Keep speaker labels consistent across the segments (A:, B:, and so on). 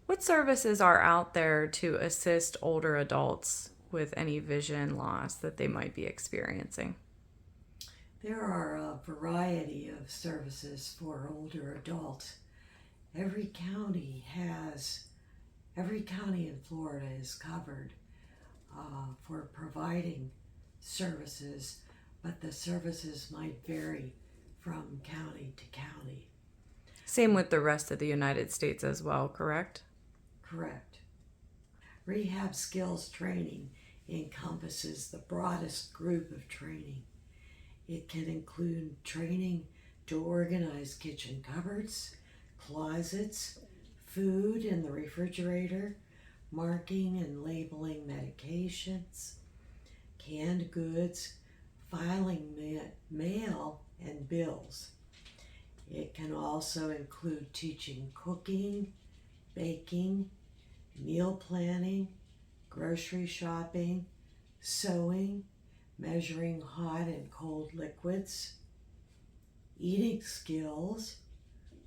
A: What services are out there to assist older adults with any vision loss that they might be experiencing?
B: There are a variety of services for older adults. Every county has, every county in Florida is covered for providing services, but the services might vary from county to county.
A: Same with the rest of the United States as well, correct?
B: Correct. Rehab skills training encompasses the broadest group of training. It can include training to organize kitchen cupboards, closets, food in the refrigerator, marking and labeling medications, canned goods, filing mail and bills. It can also include teaching cooking, baking, meal planning, grocery shopping, sewing, measuring hot and cold liquids, eating skills,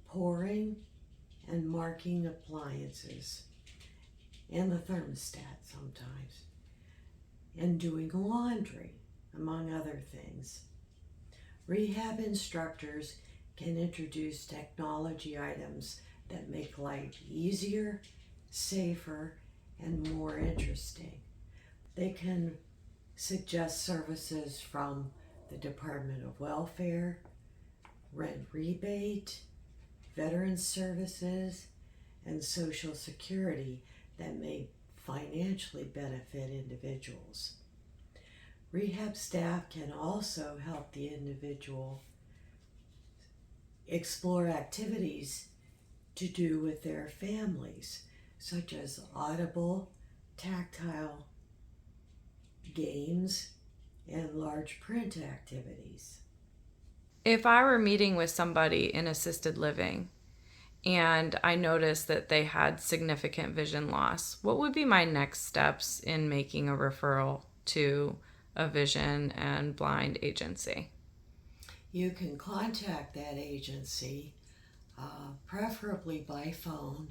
B: pouring and marking appliances, and the thermostat sometimes, and doing laundry, among other things. Rehab instructors can introduce technology items that make life easier, safer, and more interesting. They can suggest services from the Department of Welfare, rent rebate, veterans services, and Social Security that may financially benefit individuals. Rehab staff can also help the individual explore activities to do with their families, such as audible, tactile games, and large print activities.
A: If I were meeting with somebody in assisted living and I noticed that they had significant vision loss, what would be my next steps in making a referral to a vision and blind agency?
B: You can contact that agency, preferably by phone,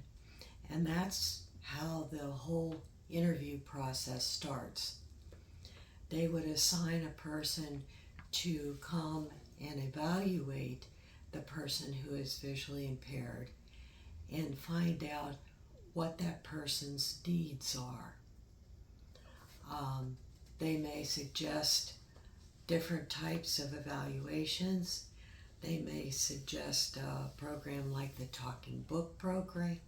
B: and that's how the whole interview process starts. They would assign a person to come and evaluate the person who is visually impaired and find out what that person's needs are. They may suggest different types of evaluations. They may suggest a program like the Talking Book program,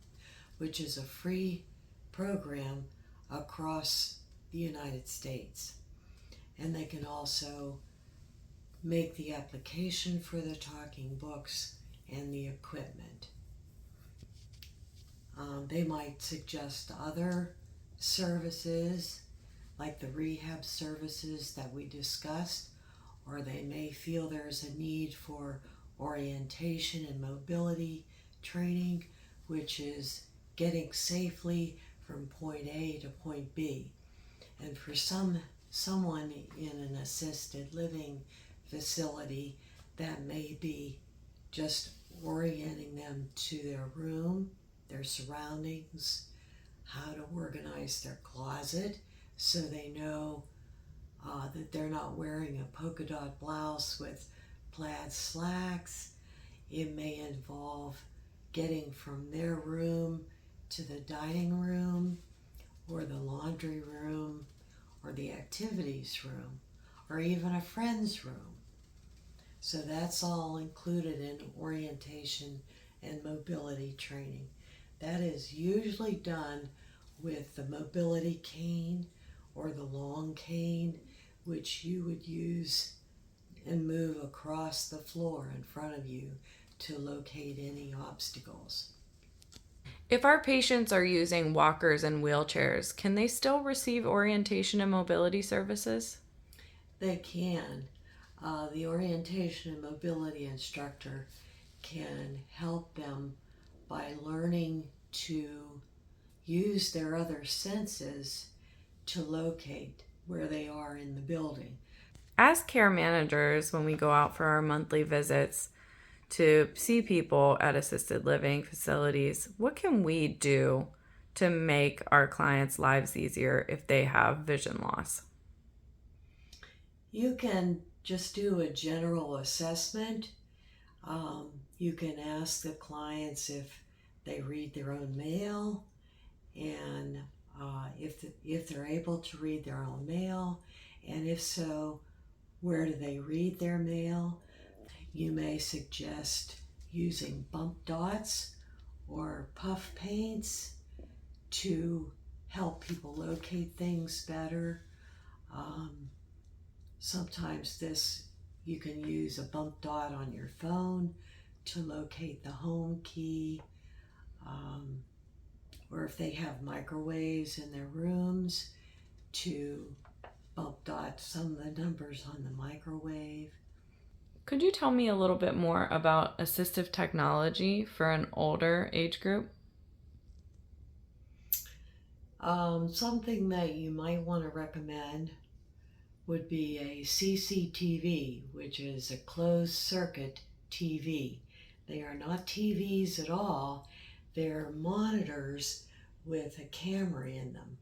B: which is a free program across the United States. And they can also make the application for the talking books and the equipment. They might suggest other services like the rehab services that we discussed, or they may feel there's a need for orientation and mobility training, which is getting safely from point A to point B. And for someone in an assisted living facility, that may be just orienting them to their room, their surroundings, how to organize their closet so they know that they're not wearing a polka dot blouse with plaid slacks. It may involve getting from their room to the dining room or the laundry room or the activities room or even a friend's room. So that's all included in orientation and mobility training. That is usually done with the mobility cane or the long cane, which you would use and move across the floor in front of you to locate any obstacles.
A: If our patients are using walkers and wheelchairs, can they still receive orientation and mobility services?
B: They can. The orientation and mobility instructor can help them by learning to use their other senses to locate where they are in the building.
A: As care managers, when we go out for our monthly visits to see people at assisted living facilities, what can we do to make our clients' lives easier if they have vision loss?
B: You can just do a general assessment. You can ask the clients if they read their own mail, and if they're able to read their own mail, and if so, where do they read their mail? You may suggest using bump dots or puff paints to help people locate things better. Um, Sometimes this you can use a bump dot on your phone to locate the home key, um, or if they have microwaves in their rooms, to bump dot some of the numbers on the microwave.
A: Could you tell me a little bit more about assistive technology for an older age group?
B: Something that you might want to recommend would be a CCTV, which is a closed circuit TV. They are not TVs at all, they're monitors with a camera in them.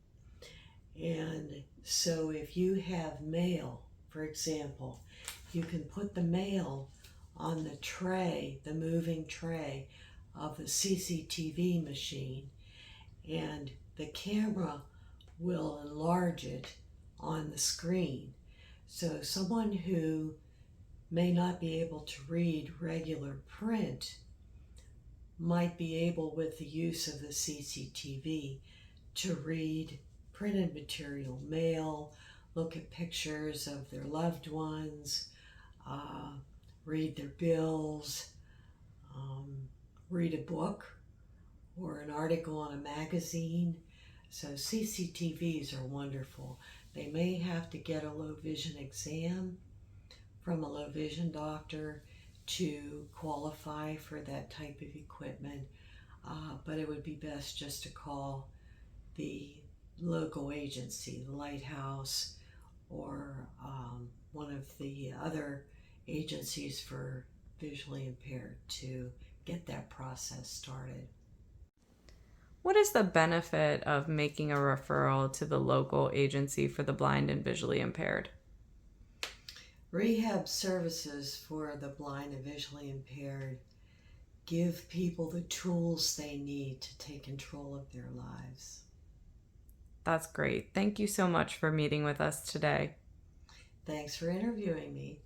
B: And so if you have mail, for example, you can put the mail on the tray, the moving tray of the CCTV machine, and the camera will enlarge it on the screen. So someone who may not be able to read regular print might be able, with the use of the CCTV, to read printed material, mail, look at pictures of their loved ones, uh, read their bills, um, read a book or an article on a magazine. So CCTVs are wonderful. They may have to get a low vision exam from a low vision doctor to qualify for that type of equipment, but it would be best just to call the local agency, the Lighthouse, or one of the other agencies for visually impaired to get that process started.
A: What is the benefit of making a referral to the local agency for the blind and visually impaired?
B: Rehab services for the blind and visually impaired give people the tools they need to take control of their lives.
A: That's great. Thank you so much for meeting with us today.
B: Thanks for interviewing me.